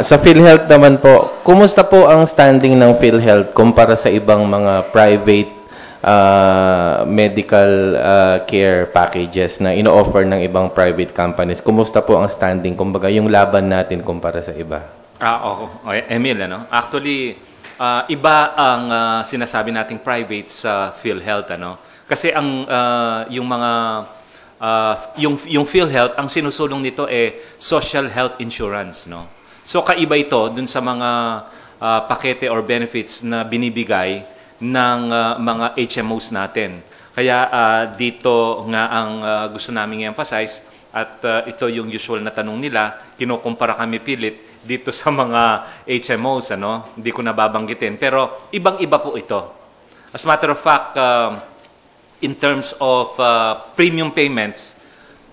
Sa PhilHealth naman po, kumusta po ang standing ng PhilHealth kumpara sa ibang mga private medical care packages na ino-offer ng ibang private companies? Kumusta po ang standing, kumbaga, yung laban natin kumpara sa iba? Emil, ano? Actually, iba ang sinasabi nating private sa PhilHealth, ano? Kasi ang yung PhilHealth, ang sinusulong nito social health insurance, no? So kaiba ito dun sa mga pakete or benefits na binibigay ng mga HMOs natin. Kaya dito nga ang gusto naming i-emphasize, at ito yung usual na tanong nila, kinukumpara kami pilit dito sa mga HMOs, ano? Hindi ko nababanggitin. Pero ibang-iba po ito. As a matter of fact, in terms of premium payments,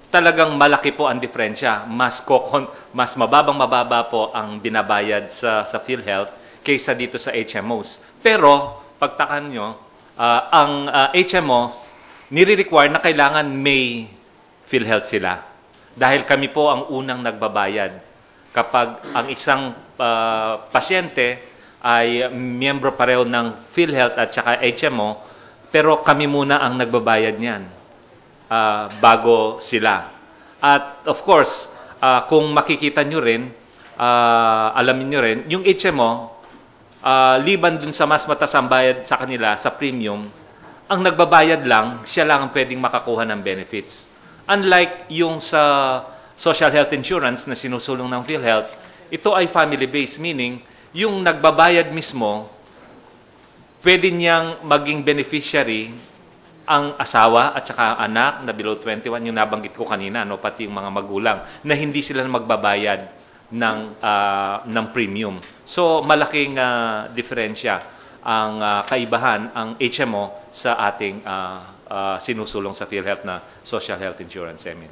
talagang malaki po ang diferensya. Mas mababa po ang binabayad sa PhilHealth kaysa dito sa HMOs. Pero, pagtakan nyo, ang HMOs, nire-require na kailangan may PhilHealth sila. Dahil kami po ang unang nagbabayad. Kapag ang isang pasyente ay miyembro pareho ng PhilHealth at saka HMO, pero kami muna ang nagbabayad niyan bago sila. At of course, kung makikita nyo rin, alamin nyo rin, yung HMO, liban dun sa mas mataas ang bayad sa kanila, sa premium, ang nagbabayad lang, siya lang ang pwedeng makakuha ng benefits. Unlike yung sa social health insurance na sinusulong ng PhilHealth, ito ay family-based, meaning yung nagbabayad mismo, pwede niyang maging beneficiary ang asawa at saka anak na below 21, yung nabanggit ko kanina, no, pati yung mga magulang, na hindi sila magbabayad ng premium. So, malaking diferensya ang kaibahan ang HMO sa ating sinusulong sa PhilHealth na social health insurance, Emil.